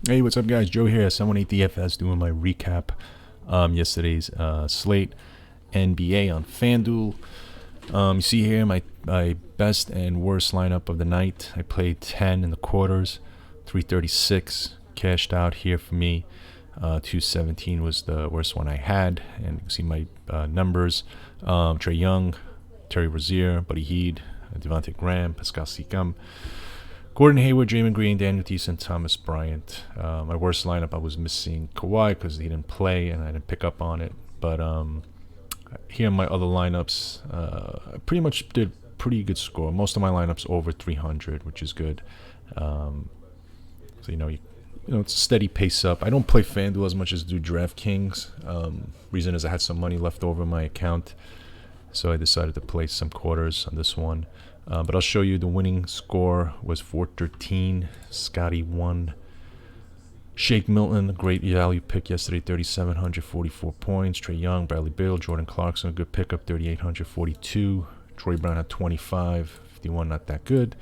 Hey, what's up, guys? Joe here, 718 DFS, doing my recap. Yesterday's slate NBA on Fanduel. You see here my best and worst lineup of the night. I played 10 in the quarters, 336 cashed out here for me. 217 was the worst one I had, and you can see my numbers. Trae Young, Terry Rozier, Buddy Hield, Devontae Graham, Pascal Siakam, Gordon Hayward, Draymond Green, Daniel Thiessen, Thomas Bryant. My worst lineup, I was missing Kawhi because he didn't play and I didn't pick up on it. But here are my other lineups. I pretty much did pretty good score. Most of my lineups over 300, which is good. So you know it's a steady pace up. I don't play FanDuel as much as do DraftKings. Reason is I had some money left over in my account, so I decided to play some quarters on this one. But I'll show you the winning score was 413. Scotty won. Shake Milton, a great value pick yesterday, 3,744 points. Trae Young, Bradley Beal, Jordan Clarkson, a good pickup, 3,842. Troy Brown had 25, 51, not that good.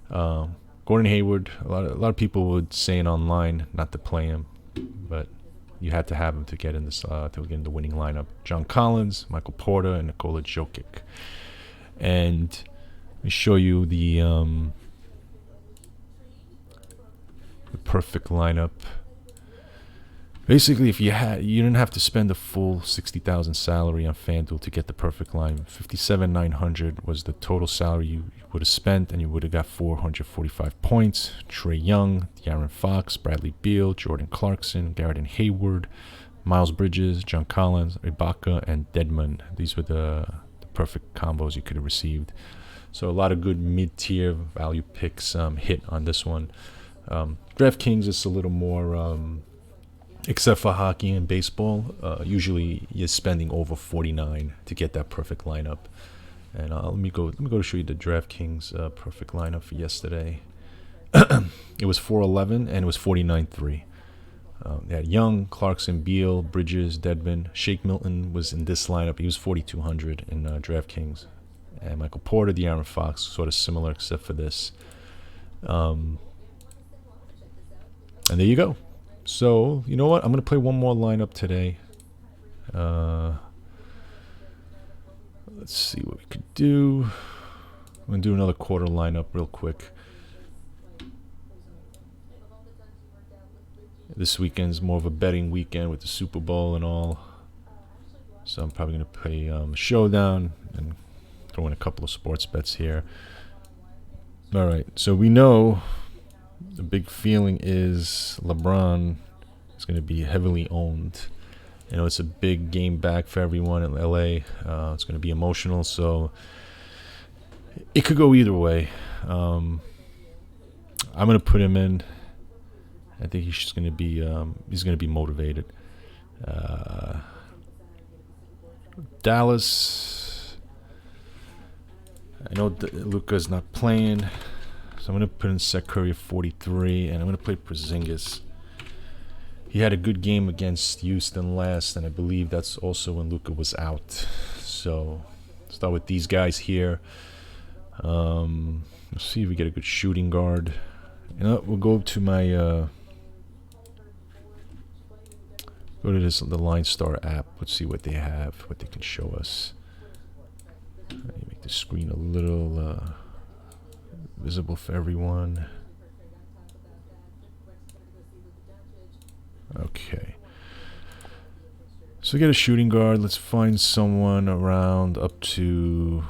Gordon Hayward, a lot of people would say it online not to play him, but you had to have him to get in this to get in the winning lineup. John Collins, Michael Porter, and Nikola Jokic. And let me show you the perfect lineup. Basically, if you didn't have to spend the full 60,000 salary on FanDuel to get the perfect line. 57,900 was the total salary you would have spent, and you would have got 445 points. Trae Young, De'Aaron Fox, Bradley Beal, Jordan Clarkson, Garrett and Hayward, Miles Bridges, John Collins, Ibaka, and Dedmon. These were the perfect combos you could have received. So a lot of good mid-tier value picks hit on this one. DraftKings is a little more, except for hockey and baseball. Usually you're spending over 49 to get that perfect lineup. And let me go to show you the DraftKings perfect lineup for yesterday. It was 411 and it was 49-3. They had Young, Clarkson, Beal, Bridges, Dedmon. Shake Milton was in this lineup. He was 4,200 in DraftKings. And Michael Porter, De'Aaron Fox, sort of similar except for this. And there you go. So, you know what? I'm going to play one more lineup today. Let's see what we could do. I'm going to do another quarter lineup real quick. This weekend's more of a betting weekend with the Super Bowl and all. So I'm probably going to play a showdown and throw in a couple of sports bets here. All right, so we know the big feeling is LeBron is going to be heavily owned. You know, it's a big game back for everyone in LA. It's going to be emotional, so it could go either way. I'm going to put him in. I think he's just going to be motivated. Dallas. I know Luka's not playing, so I'm going to put in Seth Curry at 43, and I'm going to play Porzingis. He had a good game against Houston last, and I believe that's also when Luka was out. So start with these guys here. Let's see if we get a good shooting guard. You know, we'll go to my go to the Line Star app. Let's see what they have, what they can show us. Let me make the screen a little visible for everyone. Okay. So get a shooting guard. Let's find someone around up to.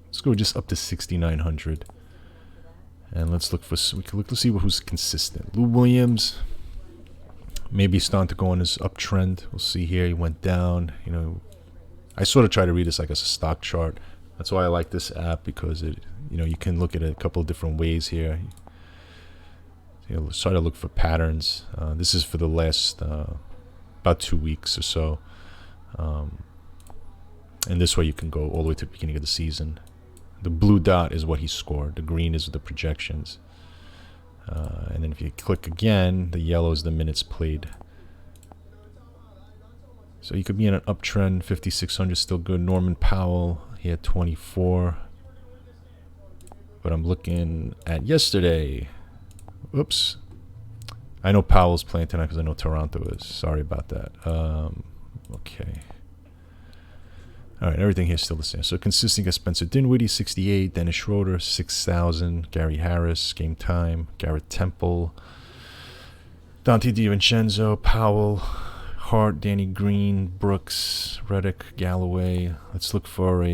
Let's go just up to 6,900. And let's look for. Let's see who's consistent. Lou Williams. Maybe starting to go on his uptrend. We'll see here. He went down. You know, I sort of try to read this like as a stock chart. That's why I like this app, because you can look at it a couple of different ways here. Try to look for patterns. This is for the last about 2 weeks or so. And this way you can go all the way to the beginning of the season. The blue dot is what he scored. The green is the projections. And then if you click again, the yellow is the minutes played. So you could be in an uptrend. 5,600 still good. Norman Powell, he had 24. But I'm looking at yesterday. Oops. I know Powell's playing tonight because I know Toronto is. Sorry about that. Okay. All right, everything here is still the same. So consistent got Spencer Dinwiddie, 68. Dennis Schroeder, 6,000. Gary Harris, game time. Garrett Temple. Dante DiVincenzo, Powell, Hart, Danny Green, Brooks, Redick, Galloway. Let's look for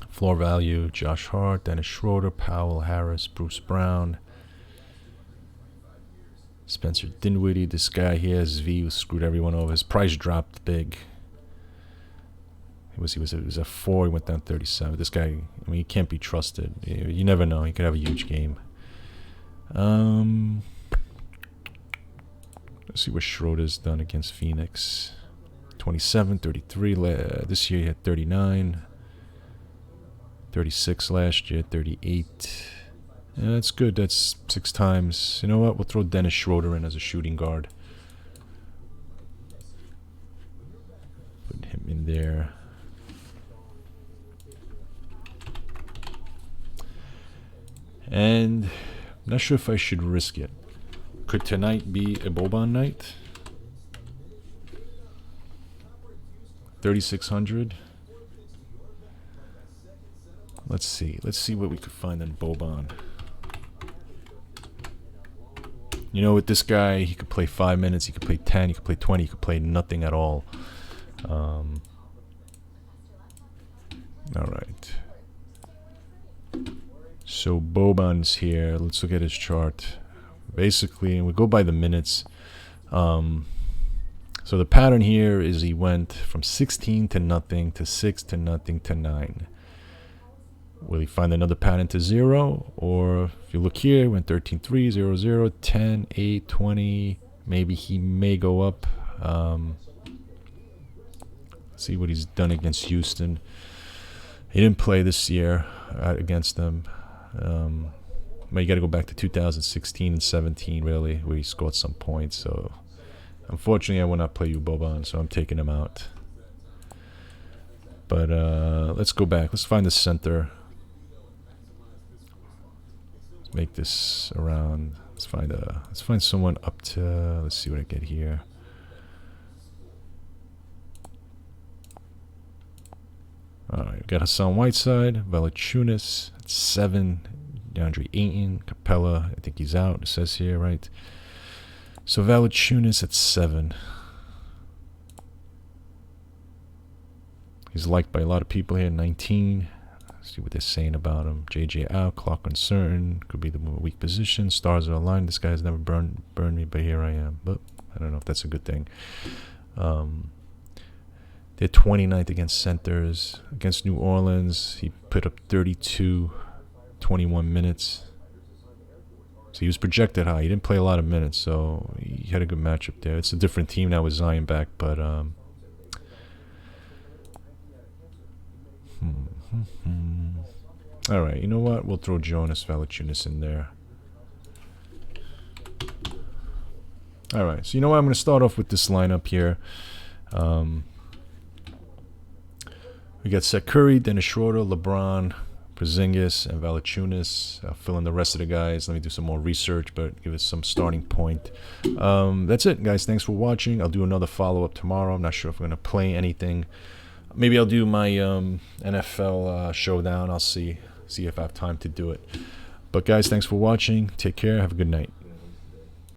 floor value. Josh Hart, Dennis Schroeder, Powell, Harris, Bruce Brown, Spencer Dinwiddie. This guy here, Zvi, who screwed everyone over. His price dropped big. It was a 4. He went down 37. This guy, I mean, he can't be trusted. You never know. He could have a huge game. Let's see what Schroeder's done against Phoenix. 27, 33. This year he had 39. 36 last year, 38. Yeah, that's good. That's 6 times. You know what? We'll throw Dennis Schroeder in as a shooting guard. Put him in there. And I'm not sure if I should risk it. Could tonight be a Boban night? 3,600. Let's see. Let's see what we could find on Boban. You know, with this guy, he could play 5 minutes, he could play 10, he could play 20, he could play nothing at all. All right. So Boban's here. Let's look at his chart. Basically, we go by the minutes. So the pattern here is he went from 16 to nothing to 6 to nothing to 9. Will he find another pattern to 0? Or if you look here, went 13, 3, 0, 0, 10, 8, 20. Maybe he may go up. See what he's done against Houston. He didn't play this year against them. But you got to go back to 2016 and 17, really, where he scored some points. So, unfortunately, I will not play you, Boban, so I'm taking him out. But let's go back. Let's find the center. Let's make this around. Let's find someone up to. Let's see what I get here. All right, we got Hassan Whiteside, Valanciunas at 7. DeAndre Ayton, Capella, I think he's out. It says here, right? So Valanciunas at 7. He's liked by a lot of people here. 19. Let's see what they're saying about him. JJ out, clock uncertain. Could be the more weak position. Stars are aligned. This guy's never burned me, but here I am. But I don't know if that's a good thing. They're 29th against centers. Against New Orleans, he put up 32. 21 minutes. So he was projected high. He didn't play a lot of minutes, so he had a good matchup there. It's a different team now with Zion back, but all right, you know what? We'll throw Jonas Valanciunas in there. All right, so you know what? I'm going to start off with this lineup here. We got Seth Curry, Dennis Schroeder, LeBron, Porzingis, and Valanciunas. I'll fill in the rest of the guys. Let me do some more research, but give us some starting point. That's it, guys. Thanks for watching. I'll do another follow-up tomorrow. I'm not sure if I'm going to play anything. Maybe I'll do my NFL showdown. I'll see if I have time to do it. But, guys, thanks for watching. Take care. Have a good night.